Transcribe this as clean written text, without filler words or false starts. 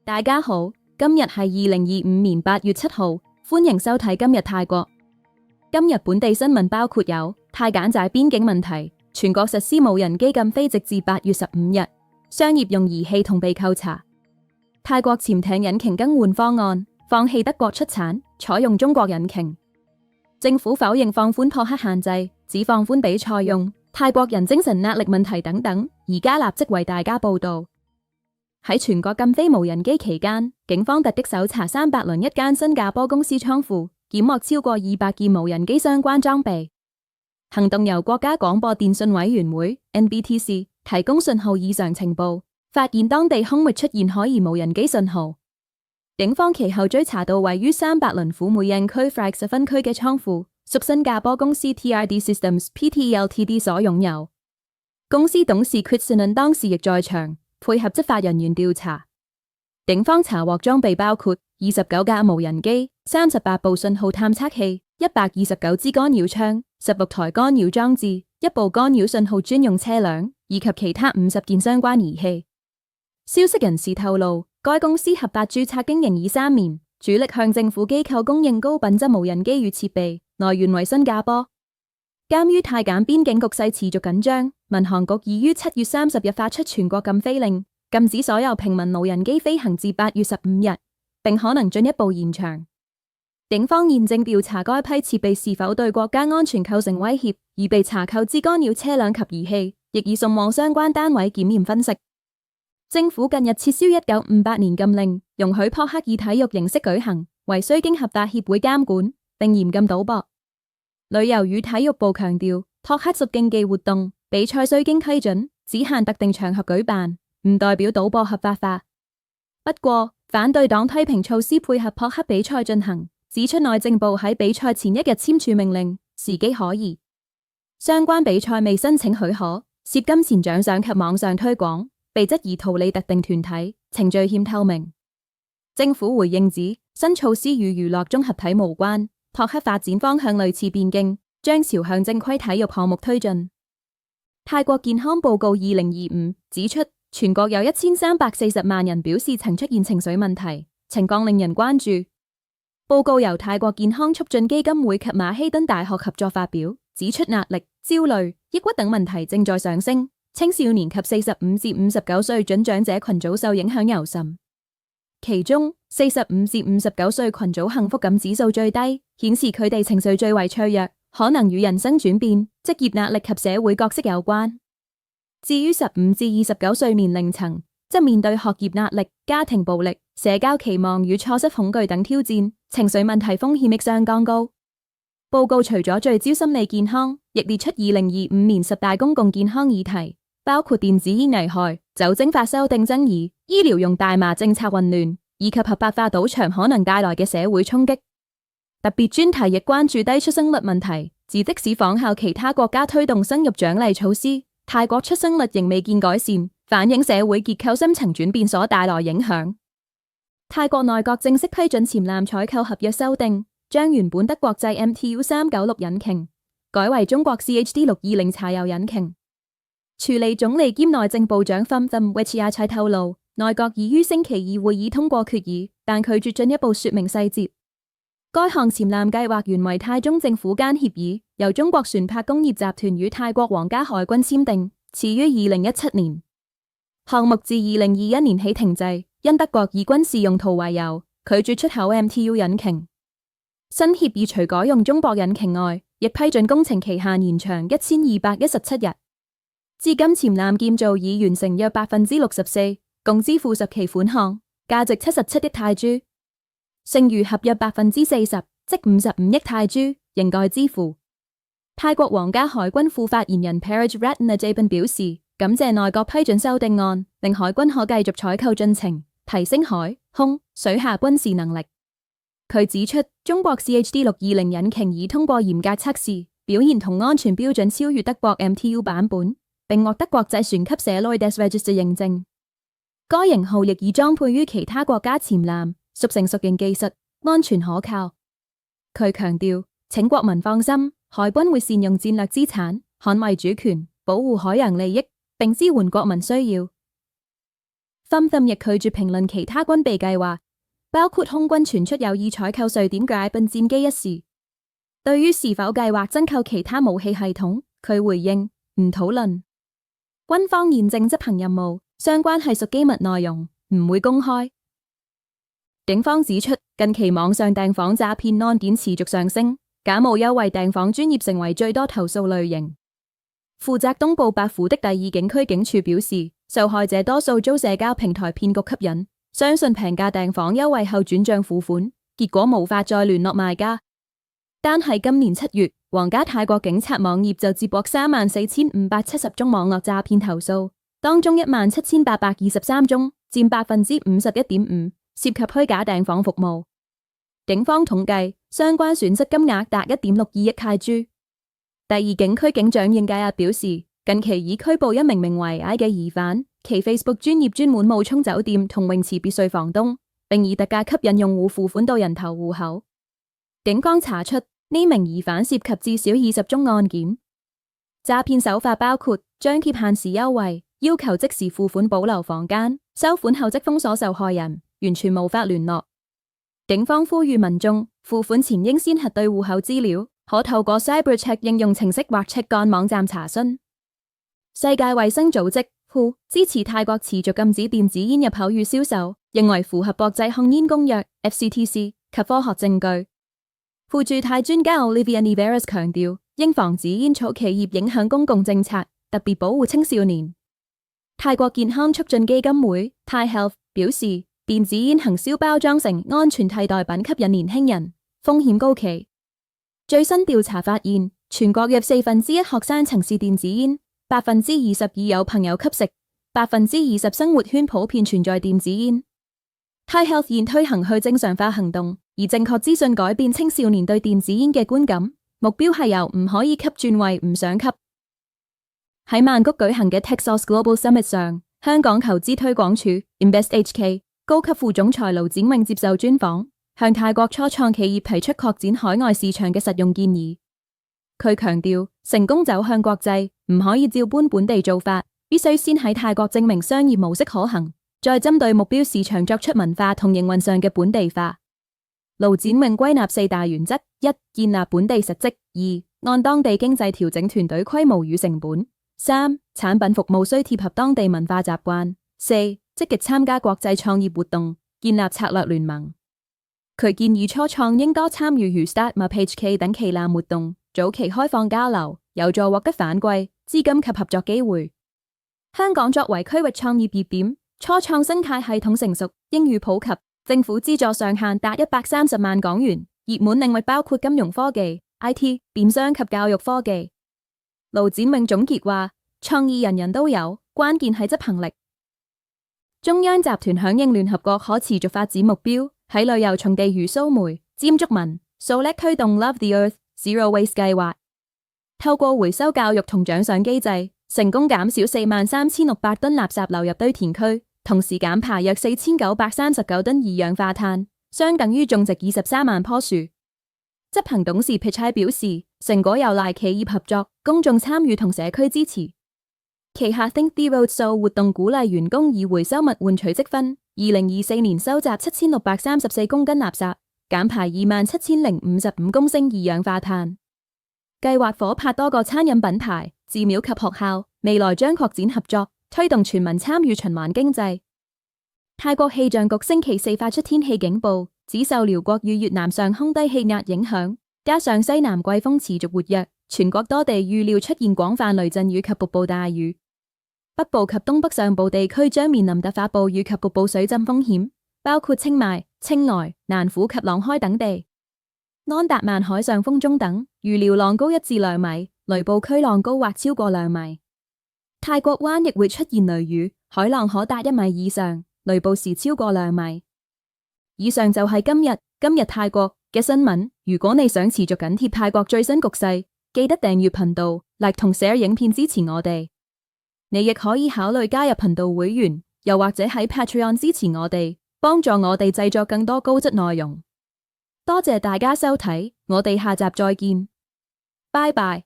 大家好，今日係2025年8月7號，歡迎收睇今日泰國。今日本地新聞包括有泰柬寨邊境問題，全國實施無人機禁飛直至8月15日，商業用儀器同被扣查。泰國潛艇引擎更換方案，放棄德國出產，採用中國引擎。政府否認放寬撲克限制，只放寬比賽用。泰國人精神壓力問題等等，而家立即為大家報道。喺全國禁飛無人機期間，警方突擊搜查300輪一間新加坡公司倉庫，檢獲超過200件無人機相關裝備。行動由國家廣播電訊委員會 NBTC 提供信號異常情報，發現當地空域出現可疑無人機信號。警方其後追查到位於300輪府梅印區 Fracks 分區嘅倉庫，屬新加坡公司 TRD Systems Pte Ltd 所擁有。公司董事 Christian 當時亦在場，配合執法人員調查。警方查獲裝備包括29架無人機、38部信號探測器、129支干擾槍、16台干擾裝置、1部干擾信號專用車輛，以及其他50件相關儀器。消息人士透露，該公司合法註冊經營已3年，主力向政府機構供應高品質無人機與設備，來源為新加坡。鑒於泰柬邊境局勢持續緊張，民航局已於7月30日發出全國禁飛令，禁止所有平民無人機飛行至8月15日，並可能進一步延長。警方現正調查該批設備是否對國家安全構成威脅，而被查扣之干擾車輛及儀器，亦已送往相關單位檢驗分析。政府近日撤銷1958年禁令，容許撲克以體育形式舉行，惟需經合法協會監管，並嚴禁賭博。旅遊與體育部強調，撲克屬競技活動，比賽需經批准，只限特定場合舉辦，唔代表賭博合法化。不過，反對黨批評措施配合撲克比賽進行，指出內政部喺比賽前1日簽署命令，時機可疑。相關比賽未申請許可，涉金錢獎賞及網上推廣，被質疑圖利特定團體，程序欠透明。政府回應指，新措施與娛樂綜合體無關，撲克發展方向類似電競，將朝向正規體育項目推進。泰國健康報告2025指出，全國有1340萬人表示曾出現情緒問題，情況令人關注。報告由泰國健康促進基金會及馬希敦大學合作發表，指出壓力、焦慮、抑鬱等問題正在上升，青少年及45至59歲準長者群組受影響尤甚。其中45至59歲群組幸福感指數最低，顯示佢哋情緒最為脆弱，可能與人生轉變、職業壓力及社會角色有關。至於15至29歲年齡層，則面對學業壓力、家庭暴力、社交期望與錯失恐懼等挑戰，情緒問題風險亦相當高。報告除咗聚焦心理健康，亦列出2025年10大公共健康議題，包括電子煙危害、酒精法修訂爭議、醫療用大麻政策混亂，以及合法化賭場可能帶來嘅社會衝擊。特別專題亦關注低出生率問題，指即使仿效其他國家推動生育獎勵措施，泰國出生率仍未見改善，反映社會結構深層轉變所帶來影響。泰國內閣正式批准潛艦採購合約修訂，將原本德國製 MTU396 引擎改為中國 CHD620 柴油引擎。署理總理兼內政部長 Phumtham Wechayachai 透露，內閣已於星期二會議通過決議，但拒絕進一步說明細節。該項潛艦計劃原為泰中政府間協議，由中國船舶工業集團與泰國皇家海軍簽訂，始於2017年。項目自2021年起停滯，因德國以軍事用途為由，拒絕出口 MTU 引擎。新協議除改用中國引擎外，亦批准工程期限延長1217日。至今潛艦建造已完成約64%，共支付10期款項，價值77億泰銖。剩餘合約40%，即55億泰銖，仍待支付。泰國皇家海軍副發言人 Paraj Ratnajibin 表示，感謝內閣批准修訂案，令海軍可繼續採購進程，提升海、空、水下軍事能力。佢指出，中國 CHD620 引擎已通過嚴格測試，表現同安全標準超越德國 MTU 版本，並獲得國際船級社 Lloyd's Register 認證。該型號亦已裝配於其他國家潛艦，屬成熟型技術，安全可靠。佢強調，請國民放心，海軍會善用戰略資產，捍衛主權，保護海洋利益，並支援國民需要。FUMTM 亦拒絕評論其他軍備計劃，包括空軍傳出有意採購瑞典 Gripen 戰機一事。對於是否計劃增購其他武器系統，佢回應唔討論。軍方現正執行任務，相關係屬機密內容，唔會公開。警方指出，近期網上訂房詐騙案件持續上升，假冒優惠訂房專業成為最多投訴類型。負責東部白府的第二警區警署表示，受害者多數遭社交平台騙局吸引，相信平價訂房優惠後轉賬付款，結果無法再聯絡賣家。單係今年7月，皇家泰國警察網頁就接獲34,570宗網絡詐騙投訴，當中17,823宗，佔51.5%，涉及虛假訂房服務。警方統計，相關損失金額達1.62億泰銖。第二警區警長應介亞表示，近期已拘捕一名名為 I 嘅疑犯，其 Facebook 專頁專門冒充酒店同泳池別墅房東，並以特價吸引用戶付款到人頭戶口。警方查出呢名疑犯涉及至少20宗案件，詐騙手法包括張貼限時優惠，要求即時付款保留房間，收款後即封鎖受害人，完全無法聯絡。警方呼籲民眾付款前應先核對戶口資料，可透過 CyberCheck 應用程式或 check 幹網站查詢。世界衛生組織 WHO 支持泰國持續禁止電子煙入口與銷售，認為符合國際控煙公約 FCTC 及科學證據。副駐泰專家 Olivia Neveres 強調，應防止煙草企業影響公共政策，特別保護青少年。泰國健康促進基金會 Thai Health 表示，電子煙行銷包裝成安全替代品，吸引年輕人，風險高企。最新調查發現，全國約1/4學生曾試電子煙，22%有朋友吸食，20%生活圈普遍存在電子煙。Thai Health 現推行去正常化行動，以正確資訊改變青少年對電子煙嘅觀感，目標係由唔可以吸轉為唔想吸。喺曼谷舉行嘅 Techsource Global Summit 上，香港投資推廣署 InvestHK 高級副總裁盧展穎接受專訪，向泰國初創企業提出擴展海外市場嘅實用建議。佢強調，成功走向國際唔可以照搬本地做法，必須先喺泰國證明商業模式可行，再針對目標市場作出文化同營運上嘅本地化。盧展穎歸納4大原則： 1. 建立本地實績； 2. 按當地經濟調整團隊規模與成本； 3. 產品服務需貼合當地文化習慣； 4. 積極參加國際創業活動，建立策略聯盟。佢建議初創應多參與如 StartupHK 等旗艦活動，早期開放交流，有助獲得反饋、資金及合作機會。香港作為區域創業熱點，初創生態系統成熟，英語普及，政府資助上限達130萬港元，熱門領域包括金融科技、IT、電商及教育科技。盧展穎總結話：創意人人都有，關鍵係執行力。中央集團響應聯合國可持續發展目標，喺旅遊重地如蘇梅、尖竹汶、素叻推動 Love the Earth Zero Waste 計劃，透過回收教育同獎賞機制，成功減少43,600噸垃圾流入堆填區，同時減排約4,939噸二氧化碳，相等於種植23萬棵樹。執行董事 Pichai 表示，成果有賴企業合作、公眾參與同社區支持。旗下 Think the Roadshow 活動鼓勵員工以回收物換取積分，2024年收集7,634公斤垃圾，減排27,055公升二氧化碳。計劃夥拍多個餐飲品牌、寺廟及學校，未來將擴展合作，推動全民參與循環經濟。泰國氣象局星期4發出天氣警報，指受寮國與越南上空低氣壓影響，加上西南季風持續活躍，全國多地預料出現廣泛雷陣雨及局部大雨。北部及東北上部地區將面臨突發暴雨及局部水浸風險，包括清邁、清萊、南府及朗開等地。安達曼海上風中等，預料浪高1至2米，雷暴區浪高或超過2米。泰國灣亦會出現雷雨，海浪可達1米以上，雷暴時超過2米。以上就係今日泰國嘅新聞。如果你想持續緊貼泰國最新局勢，記得訂閱頻道、like 同 share 影片支持我哋。你亦可以考慮加入頻道會員，又或者喺 Patreon 支持我哋，幫助我哋製作更多高質內容。多謝大家收睇，我哋下集再見，拜拜。